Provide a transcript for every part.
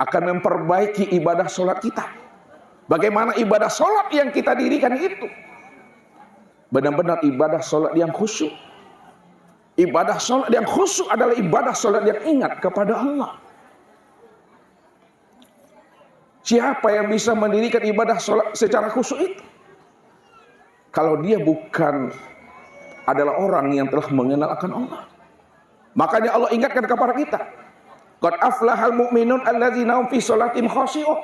akan memperbaiki ibadah sholat kita. Bagaimana ibadah sholat yang kita dirikan itu benar-benar ibadah sholat yang khusyuk. Ibadah sholat yang khusyuk adalah ibadah sholat yang ingat kepada Allah. Siapa yang bisa mendirikan ibadah sholat secara khusyuk itu? Kalau dia bukan adalah orang yang telah mengenal akan Allah. Makanya Allah ingatkan kepada kita, qad aflahal mu'minun alladzina hum fi sholatihim khashi'un.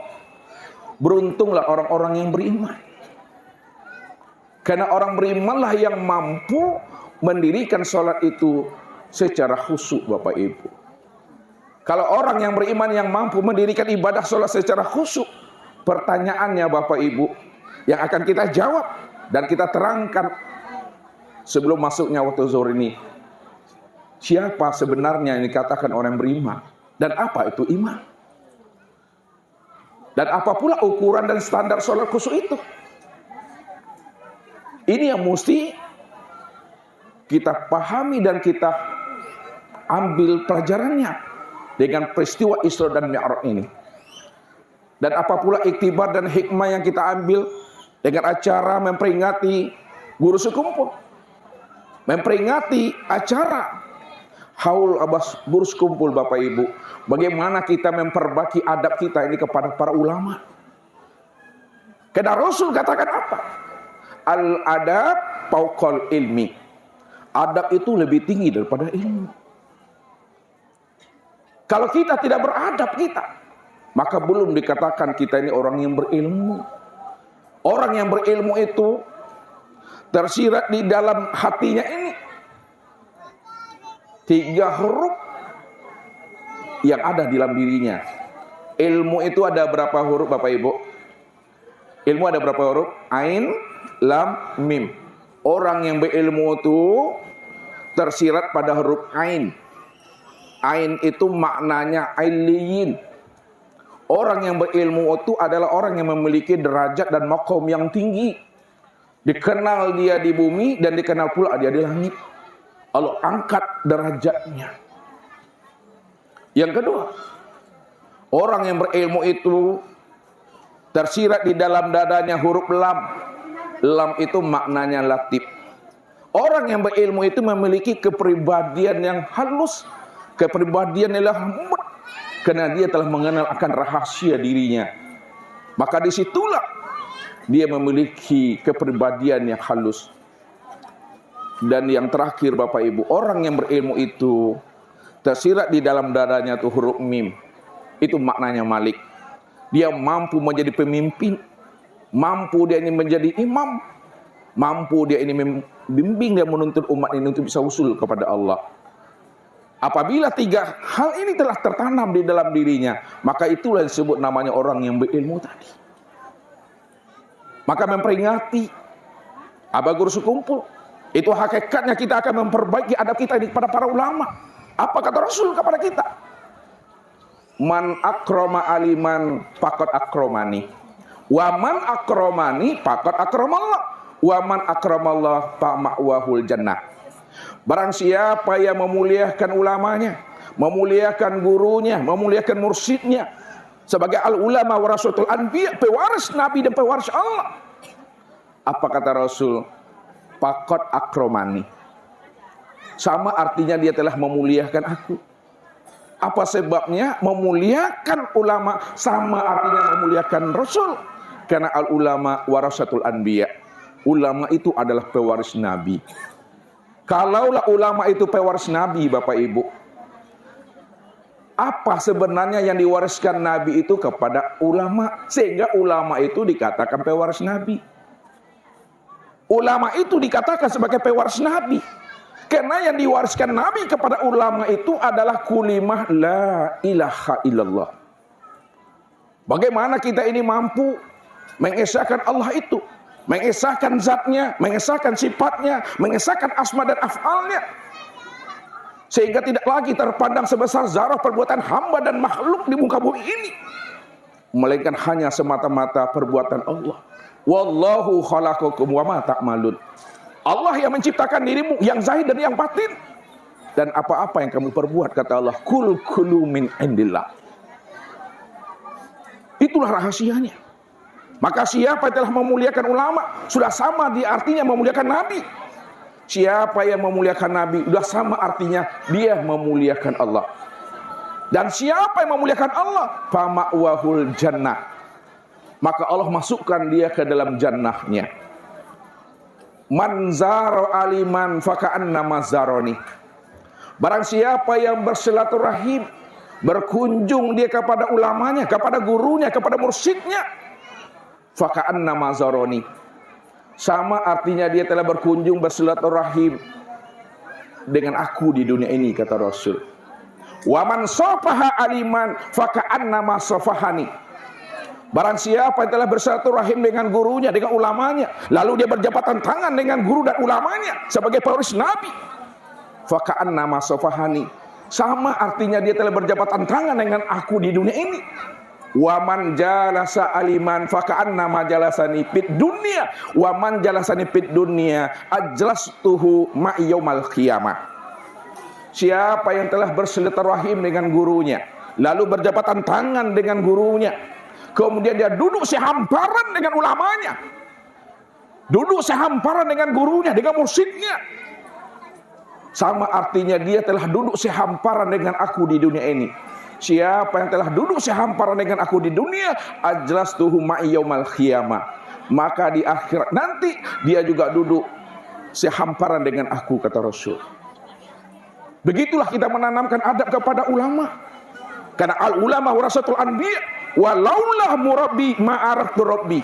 Beruntunglah orang-orang yang beriman. Karena orang berimanlah yang mampu mendirikan sholat itu secara khusyuk, Bapak Ibu. Kalau orang yang beriman yang mampu mendirikan ibadah sholat secara khusyuk, pertanyaannya Bapak Ibu yang akan kita jawab dan kita terangkan sebelum masuknya waktu zuhur ini, siapa sebenarnya yang dikatakan orang beriman dan apa itu iman? Dan apa pula ukuran dan standar sholat khusyuk itu? Ini yang mesti kita pahami dan kita ambil pelajarannya dengan peristiwa Isra dan Mi'raj ini. Dan apa pula iktibar dan hikmah yang kita ambil dengan acara memperingati guru sekumpul, memperingati acara haul abas guru sekumpul, Bapak Ibu. Bagaimana kita memperbaiki adab kita ini kepada para ulama. Karena Rasul katakan apa? Al-adab fauqal ilmi. Adab itu lebih tinggi daripada ilmu. Kalau kita tidak beradab maka belum dikatakan kita ini orang yang berilmu. Orang yang berilmu itu tersirat di dalam hatinya ini 3 huruf yang ada di dalam dirinya. Ilmu itu ada berapa huruf, Bapak Ibu? Ilmu ada berapa huruf? Ain, lam, mim. Orang yang berilmu itu tersirat pada huruf ain. Ain itu maknanya ailiyin. Orang yang berilmu itu adalah orang yang memiliki derajat dan maqam yang tinggi. Dikenal dia di bumi dan dikenal pula dia di langit. Allah angkat derajatnya. Yang kedua, orang yang berilmu itu tersirat di dalam dadanya huruf lam. Lam itu maknanya latif. Orang yang berilmu itu memiliki kepribadian yang halus, kepribadian yang lembut, karena dia telah mengenal akan rahasia dirinya. Maka disitulah dia memiliki kepribadian yang halus. Dan yang terakhir, Bapak Ibu, orang yang berilmu itu tersirat di dalam dadanya tuh huruf mim. Itu maknanya malik. Dia mampu menjadi pemimpin, mampu dia ini menjadi imam, mampu dia ini membimbing dan menuntun umat ini untuk bisa usul kepada Allah. Apabila 3 hal ini telah tertanam di dalam dirinya, maka itulah yang disebut namanya orang yang berilmu tadi. Maka memperingati Abaguru sekumpul, itu hakikatnya kita akan memperbaiki adab kita ini kepada para ulama. Apa kata Rasul kepada kita? Man akroma aliman faqad akromani. Wa man akromani faqad akramallah. Wa man akramallah fa ma'wahul jannah. Barang siapa yang memuliakan ulamanya, memuliakan gurunya, memuliakan mursyidnya sebagai al-ulama warasatul anbiya, pewaris Nabi dan pewaris Allah. Apa kata Rasul? Faqad akromani. Sama artinya dia telah memuliakan aku. Apa sebabnya? Memuliakan ulama sama artinya memuliakan Rasul. Karena al-ulama warasatul anbiya. Ulama itu adalah pewaris Nabi. Kalaulah ulama itu pewaris Nabi, Bapak Ibu, apa sebenarnya yang diwariskan Nabi itu kepada ulama? Sehingga ulama itu dikatakan pewaris Nabi. Ulama itu dikatakan sebagai pewaris Nabi. Karena yang diwariskan Nabi kepada ulama itu adalah kulimah la ilaha illallah. Bagaimana kita ini mampu mengesahkan Allah itu, mengesahkan zatnya, mengesahkan sifatnya, mengesahkan asma dan af'alnya, sehingga tidak lagi terpandang sebesar zarah perbuatan hamba dan makhluk di muka bumi ini, melainkan hanya semata-mata perbuatan Allah. Wallahu khalaqakum wa ma ta'malun. Allah yang menciptakan dirimu, yang zahir dan yang batin. Dan apa-apa yang kamu perbuat, kata Allah, kul kulu min indillah. Itulah rahasianya. Maka siapa yang telah memuliakan ulama, sudah sama di artinya memuliakan Nabi. Siapa yang memuliakan Nabi, sudah sama artinya dia memuliakan Allah. Dan siapa yang memuliakan Allah, fama'wahul jannah, maka Allah masukkan dia ke dalam jannahnya. Man zaro aliman faka'annama zaroni. Barang siapa yang bersilaturahim, berkunjung dia kepada ulamanya, kepada gurunya, kepada mursyidnya, faka'annama zaroni, sama artinya dia telah berkunjung bersilaturahim dengan aku di dunia ini, kata Rasul. Wa man safaha aliman faka'annama safahani. Barang siapa yang telah bersilaturahim dengan gurunya, dengan ulamanya, lalu dia berjabatan tangan dengan guru dan ulamanya sebagai pewaris Nabi, faka'annama safahani, sama artinya dia telah berjabatan tangan dengan aku di dunia ini. Wa man jalasa aliman faka'annama jalasani fid dunya wa man jalasani fid dunya ajlastuhu ma'i yaumal qiyamah. Siapa yang telah bersilaturahim dengan gurunya, lalu berjabatan tangan dengan gurunya, kemudian dia duduk sehamparan dengan ulamanya, duduk sehamparan dengan gurunya, dengan mursyidnya, sama artinya dia telah duduk sehamparan dengan aku di dunia ini. Siapa yang telah duduk sehamparan dengan aku di dunia, ajlastuhu ma'i yaumal qiyamah, maka di akhirat nanti dia juga duduk sehamparan dengan aku, kata Rasul. Begitulah kita menanamkan adab kepada ulama. Karena al ulama warasatul anbiya, walaulah murabbi ma'araftu rabbi.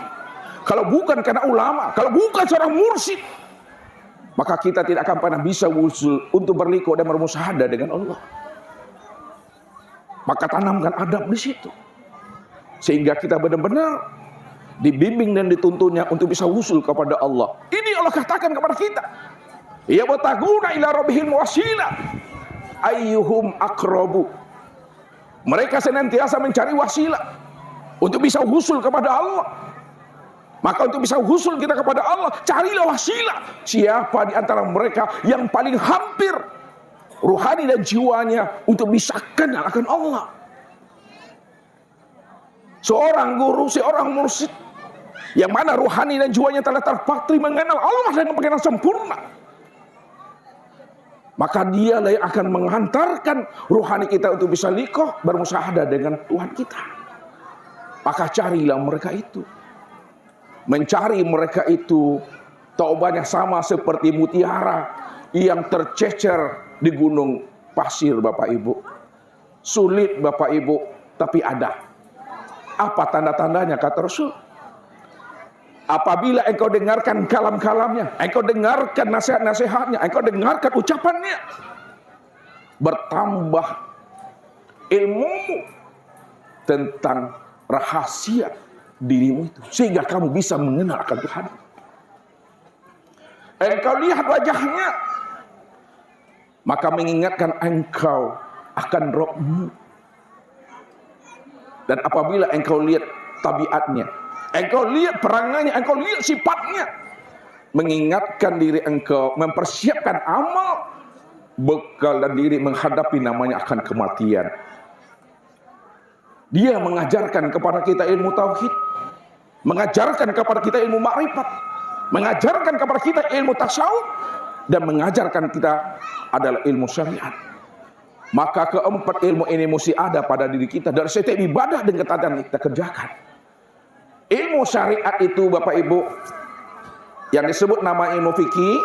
Kalau bukan karena ulama, kalau bukan seorang mursyid, maka kita tidak akan pernah bisa wusul untuk berliku dan bermusyahadah dengan Allah. Maka tanamkan adab di situ, sehingga kita benar-benar dibimbing dan dituntunnya untuk bisa wusul kepada Allah. Ini Allah katakan kepada kita, ya bataguna ila rabbihim wasilah ayyuhum aqrabu. Mereka senantiasa mencari wasilah untuk bisa wusul kepada Allah. Maka untuk bisa wusul kita kepada Allah, carilah wasilah. Siapa di antara mereka yang paling hampir ruhani dan jiwanya untuk bisa kenal akan Allah? Seorang guru, seorang mursyid yang mana ruhani dan jiwanya telah terpatri mengenal Allah dengan pengenalan sempurna, maka dialah yang akan menghantarkan ruhani kita untuk bisa liqah, bermusyahadah dengan Tuhan kita. Maka carilah mereka itu. Mencari mereka itu taubatnya sama seperti mutiara yang tercecer di gunung pasir, Bapak Ibu. Sulit, Bapak Ibu, tapi ada. Apa tanda-tandanya, kata Rasul? Apabila engkau dengarkan kalam-kalamnya, engkau dengarkan nasihat-nasihatnya, engkau dengarkan ucapannya, bertambah ilmumu tentang rahasia dirimu itu, sehingga kamu bisa mengenal akan Tuhan. Engkau lihat wajahnya, maka mengingatkan engkau akan Rabbmu. Dan apabila engkau lihat tabiatnya, engkau lihat perangannya, engkau lihat sifatnya, mengingatkan diri engkau, mempersiapkan amal, bekal dan diri menghadapi namanya akan kematian. Dia mengajarkan kepada kita ilmu tauhid, mengajarkan kepada kita ilmu ma'rifat, mengajarkan kepada kita ilmu tasawuf, dan mengajarkan kita adalah ilmu syariat. Maka keempat ilmu ini mesti ada pada diri kita dari setiap ibadah dan ketaatan yang kita kerjakan. Ilmu syariat itu, Bapak Ibu, yang disebut nama ilmu fikih.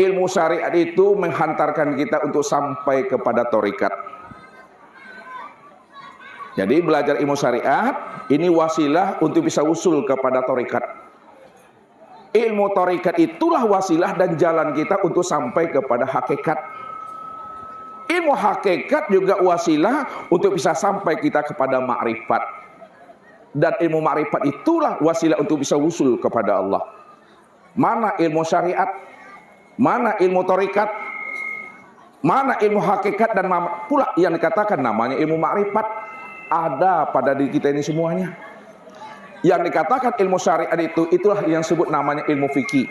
Ilmu syariat itu menghantarkan kita untuk sampai kepada thariqat. Jadi belajar ilmu syariat ini wasilah untuk bisa usul kepada thariqat. Ilmu thariqat itulah wasilah dan jalan kita untuk sampai kepada hakikat. Ilmu hakikat juga wasilah untuk bisa sampai kita kepada ma'rifat. Dan ilmu ma'rifat itulah wasilah untuk bisa usul kepada Allah. Mana ilmu syariat, mana ilmu thariqat, mana ilmu hakikat, dan pula yang dikatakan namanya ilmu ma'rifat, ada pada diri kita ini semuanya. Yang dikatakan ilmu syariat itu, itulah yang disebut namanya ilmu fikih.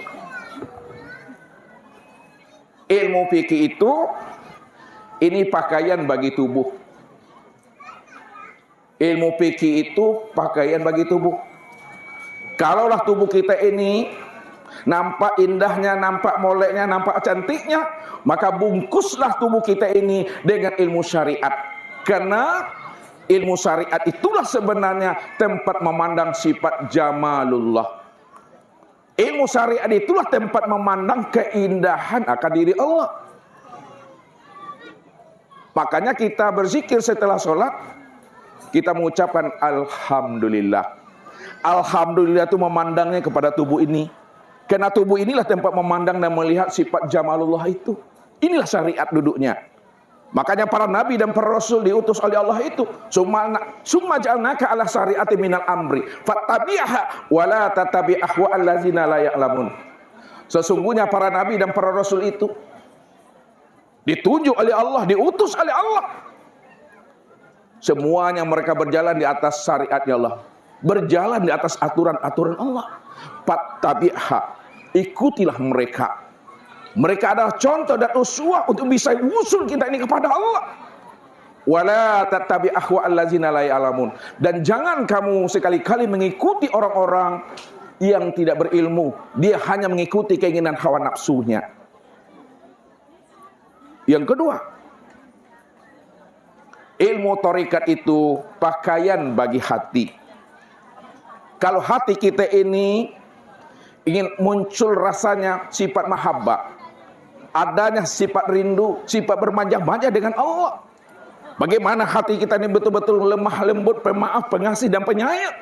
Ilmu fikih itu, ini pakaian bagi tubuh. Ilmu fikih itu pakaian bagi tubuh. Kalaulah tubuh kita ini nampak indahnya, nampak moleknya, nampak cantiknya, maka bungkuslah tubuh kita ini dengan ilmu syariat. Karena ilmu syariat itulah sebenarnya tempat memandang sifat jamalullah. Ilmu syariat itulah tempat memandang keindahan akan diri Allah. Makanya kita berzikir setelah sholat, kita mengucapkan Alhamdulillah. Alhamdulillah itu memandangnya kepada tubuh ini. Karena tubuh inilah tempat memandang dan melihat sifat jamalullah itu. Inilah syariat duduknya. Makanya para nabi dan para rasul diutus oleh Allah itu. Summa ja'alnaka ala syari'ati minal amri fattabi'ha wa la tatabi' ahwa'al ladzina la ya'lamun. Sesungguhnya para nabi dan para rasul itu ditunjuk oleh Allah, diutus oleh Allah. Semuanya mereka berjalan di atas syariatnya Allah, berjalan di atas aturan-aturan Allah. Fattabi'ha, ikutilah mereka. Mereka adalah contoh dan uswah untuk bisa usul kita ini kepada Allah. Wala tattabi' ahwa'al ladzina la ya'lamun. Dan jangan kamu sekali-kali mengikuti orang-orang yang tidak berilmu. Dia hanya mengikuti keinginan hawa nafsunya. Yang kedua, ilmu thariqat itu pakaian bagi hati. Kalau hati kita ini ingin muncul rasanya sifat mahabbah, adanya sifat rindu, sifat bermanja-manja dengan Allah. Bagaimana hati kita ini betul-betul lemah lembut, pemaaf, pengasih dan penyayang.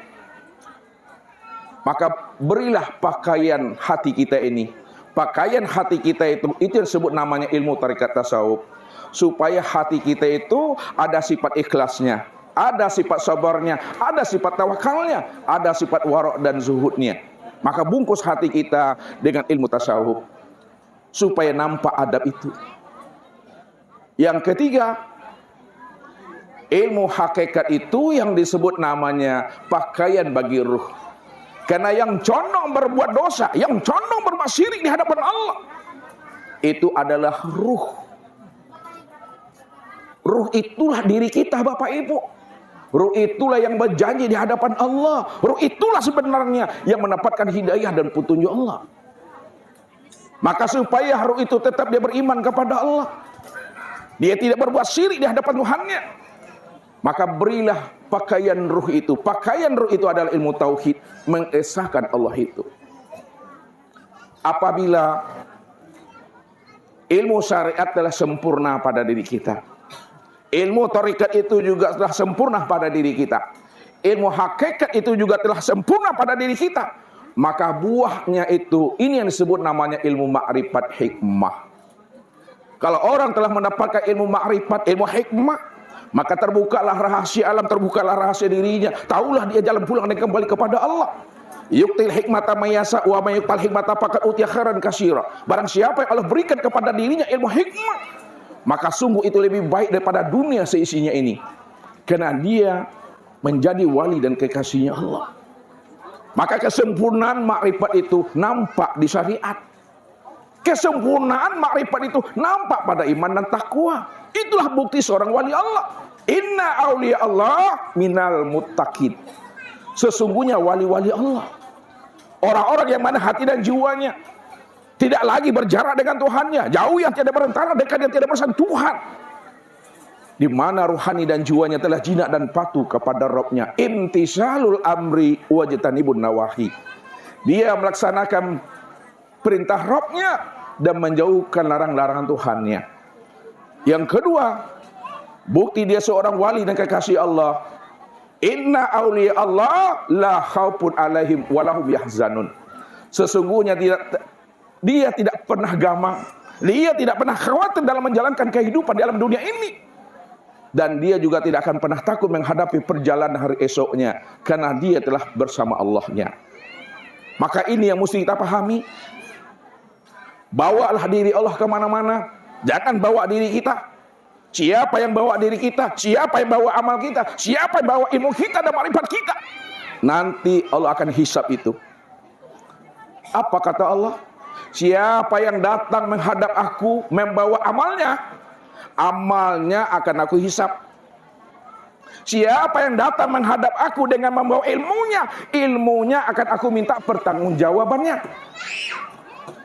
Maka berilah pakaian hati kita ini. Pakaian hati kita itu yang disebut namanya ilmu thariqat tasawuf. Supaya hati kita itu ada sifat ikhlasnya, ada sifat sabarnya, ada sifat tawakalnya, ada sifat wara' dan zuhudnya. Maka bungkus hati kita dengan ilmu tasawuf supaya nampak adab itu. Yang ketiga, ilmu hakikat itu yang disebut namanya pakaian bagi ruh. Karena yang condong berbuat dosa, yang condong berbuat syirik di hadapan Allah, itu adalah ruh. Ruh itulah diri kita, Bapak Ibu. Ruh itulah yang berjanji di hadapan Allah. Ruh itulah sebenarnya yang mendapatkan hidayah dan petunjuk Allah. Maka supaya ruh itu tetap dia beriman kepada Allah, dia tidak berbuat syirik di hadapan Tuhannya, maka berilah pakaian ruh itu. Pakaian ruh itu adalah ilmu tauhid, mengesahkan Allah itu. Apabila ilmu syariat telah sempurna pada diri kita, ilmu thariqat itu juga telah sempurna pada diri kita, ilmu hakikat itu juga telah sempurna pada diri kita, maka buahnya itu, ini yang disebut namanya ilmu ma'rifat hikmah. Kalau orang telah mendapatkan ilmu ma'rifat, ilmu hikmah, maka terbukalah rahasia alam, terbukalah rahasia dirinya. Taulah dia jalan pulang dan kembali kepada Allah. Yuktil hikmata mayasa wa may yuqtal hikmata faqad utiya khairan katsira. Barang siapa yang Allah berikan kepada dirinya ilmu hikmah, maka sungguh itu lebih baik daripada dunia seisinya ini. Karena dia menjadi wali dan kekasihnya Allah. Maka kesempurnaan makrifat itu nampak di syariat. Kesempurnaan makrifat itu nampak pada iman dan takwa. Itulah bukti seorang wali Allah. Inna awliya Allah minal muttaqin. Sesungguhnya wali-wali Allah, orang-orang yang mana hati dan jiwanya tidak lagi berjarak dengan Tuhannya, jauh yang tidak berantara, dekat yang tidak bersentuhan, di mana ruhani dan jiwanya telah jinak dan patuh kepada Rabbnya. Imtisalul amri wajtanibun nawahi. Dia melaksanakan perintah Rabbnya dan menjauhkan larang-larangan Tuhannya. Yang kedua, bukti dia seorang wali dan kekasih Allah. Inna awliya Allah la khaufun alaihim walahum yahzanun. Sesungguhnya dia tidak pernah gamang, dia tidak pernah khawatir dalam menjalankan kehidupan di alam dunia ini, dan dia juga tidak akan pernah takut menghadapi perjalanan hari esoknya, karena dia telah bersama Allahnya. Maka ini yang mesti kita pahami. Bawalah diri Allah kemana-mana, jangan bawa diri kita. Siapa yang bawa diri kita, siapa yang bawa amal kita, siapa yang bawa ilmu kita dan makrifat kita, nanti Allah akan hisab itu. Apa kata Allah? Siapa yang datang menghadap aku membawa amalnya, amalnya akan aku hisab. Siapa yang datang menghadap aku dengan membawa ilmunya, ilmunya akan aku minta pertanggungjawabannya.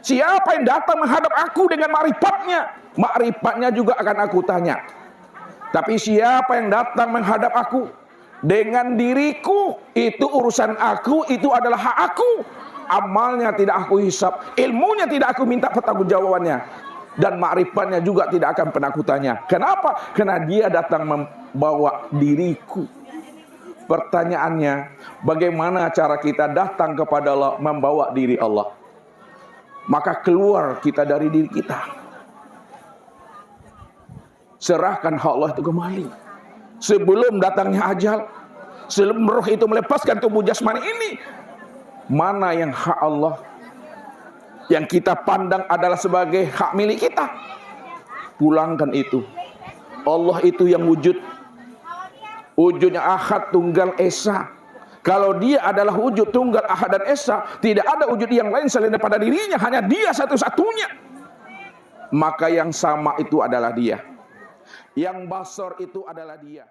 Siapa yang datang menghadap aku dengan ma'rifatnya, ma'rifatnya juga akan aku tanya. Tapi siapa yang datang menghadap aku dengan diriku, itu urusan aku, itu adalah hak aku. Amalnya tidak aku hisap, ilmunya tidak aku minta pertanggungjawabannya, dan ma'rifatnya juga tidak akan pernah aku tanya. Kenapa? Karena dia datang membawa diriku. Pertanyaannya, bagaimana cara kita datang kepada Allah membawa diri Allah? Maka keluar kita dari diri kita. Serahkan hak Allah itu kembali. Sebelum datangnya ajal, sebelum roh itu melepaskan tubuh jasmani ini, mana yang hak Allah, yang kita pandang adalah sebagai hak milik kita, pulangkan itu. Allah itu yang wujud, wujudnya Ahad Tunggal Esa. Kalau dia adalah wujud Tunggal Ahad dan Esa, tidak ada wujud yang lain selain daripada dirinya, hanya dia satu-satunya. Maka yang sama itu adalah dia, yang basar itu adalah dia.